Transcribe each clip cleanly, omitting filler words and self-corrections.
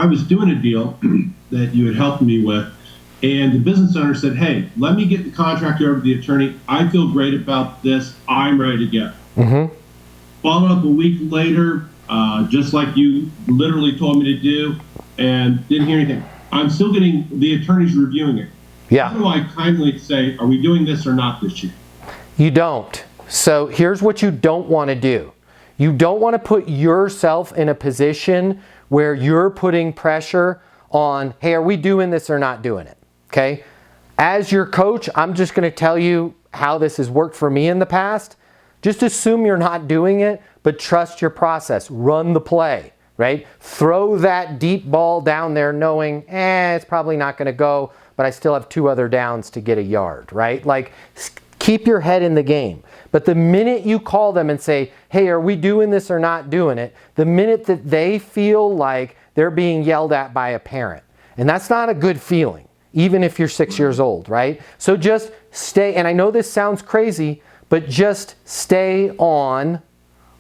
I was doing a deal that you had helped me with, and the business owner said, hey, let me get the contract over to the attorney. I feel great about this. I'm ready to go. Mm-hmm. Followed up a week later, just like you literally told me to do, and didn't hear anything. I'm still getting the attorneys reviewing it. Yeah. How do I kindly say, are we doing this or not this year? You don't. So here's what you don't want to do. You don't want to put yourself in a position where you're putting pressure on, hey, are we doing this or not doing it? Okay? As your coach, I'm just going to tell you how this has worked for me in the past. Just assume you're not doing it, but trust your process. Run the play, right? Throw that deep ball down there knowing, it's probably not going to go, but I still have 2 other downs to get a yard, right? Like, keep your head in the game. But the minute you call them and say, hey, are we doing this or not doing it? The minute that they feel like they're being yelled at by a parent. And that's not a good feeling, even if you're 6 years old, right? So just stay, and I know this sounds crazy, but just stay on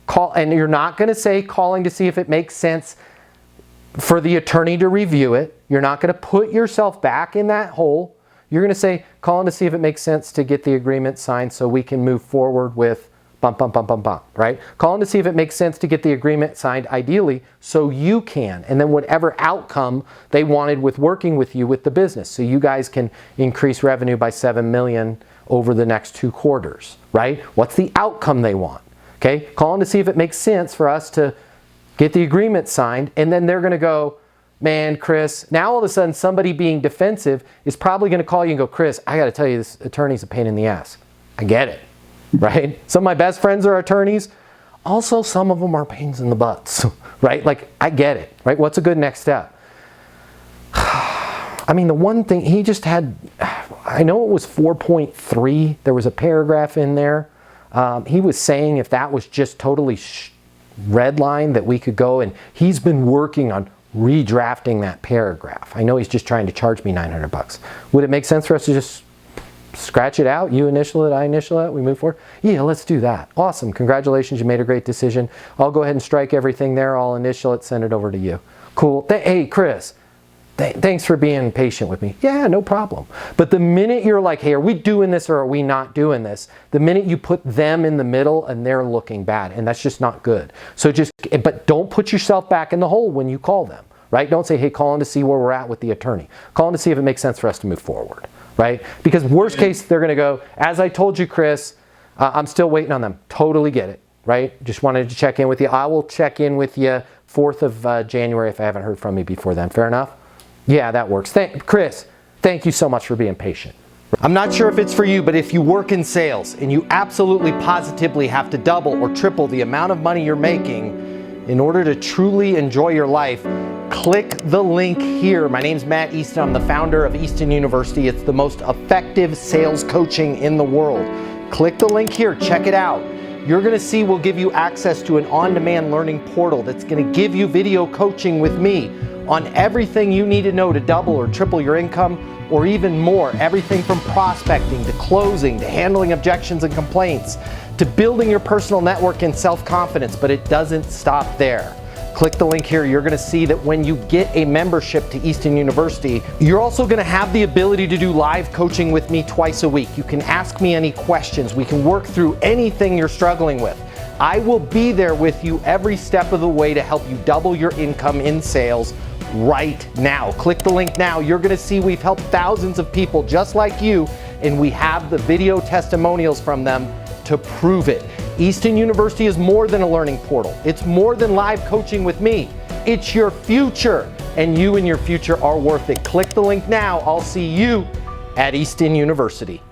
call. And you're not going to say calling to see if it makes sense for the attorney to review it. You're not going to put yourself back in that hole. You're going to say, calling to see if it makes sense to get the agreement signed so we can move forward with bump, bump, bump, bump, bump, right? Calling to see if it makes sense to get the agreement signed, ideally, so you can. And then whatever outcome they wanted with working with you with the business. So you guys can increase revenue by $7 million over the next 2 quarters, right? What's the outcome they want? Okay, calling to see if it makes sense for us to get the agreement signed. And then they're going to go, man, Chris, now all of a sudden somebody being defensive is probably going to call you and go, Chris, I got to tell you, this attorney's a pain in the ass. I get it, right? Some of my best friends are attorneys. Also, some of them are pains in the butts, right? Like, I get it, right? What's a good next step? I mean, the one thing, he just had, I know it was 4.3. There was a paragraph in there. He was saying if that was just totally red line that we could go, and he's been working on redrafting that paragraph. I know he's just trying to charge me $900. Would it make sense for us to just scratch it out? You initial it, I initial it, we move forward? Yeah, let's do that. Awesome. Congratulations, you made a great decision. I'll go ahead and strike everything there. I'll initial it, send it over to you. Cool. Hey, Chris, thanks for being patient with me. Yeah, no problem. But the minute you're like, hey, are we doing this or are we not doing this? The minute you put them in the middle and they're looking bad, and that's just not good. So but don't put yourself back in the hole when you call them, right? Don't say, hey, calling to see where we're at with the attorney. Calling to see if it makes sense for us to move forward, right? Because worst case, they're going to go, as I told you, Chris, I'm still waiting on them. Totally get it, right? Just wanted to check in with you. I will check in with you 4th of January if I haven't heard from you before then. Fair enough? Yeah, that works. Chris, thank you so much for being patient. I'm not sure if it's for you, but if you work in sales and you absolutely positively have to double or triple the amount of money you're making in order to truly enjoy your life, click the link here. My name's Matt Easton. I'm the founder of Easton University. It's the most effective sales coaching in the world. Click the link here. Check it out. You're going to see we'll give you access to an on-demand learning portal that's going to give you video coaching with me on everything you need to know to double or triple your income, or even more. Everything from prospecting to closing to handling objections and complaints to building your personal network and self-confidence. But it doesn't stop there. Click the link here. You're going to see that when you get a membership to Easton University, you're also going to have the ability to do live coaching with me twice a week. You can ask me any questions. We can work through anything you're struggling with. I will be there with you every step of the way to help you double your income in sales right now. Click the link now. You're going to see we've helped thousands of people just like you, and we have the video testimonials from them to prove it. Easton University is more than a learning portal. It's more than live coaching with me. It's your future, and you and your future are worth it. Click the link now. I'll see you at Easton University.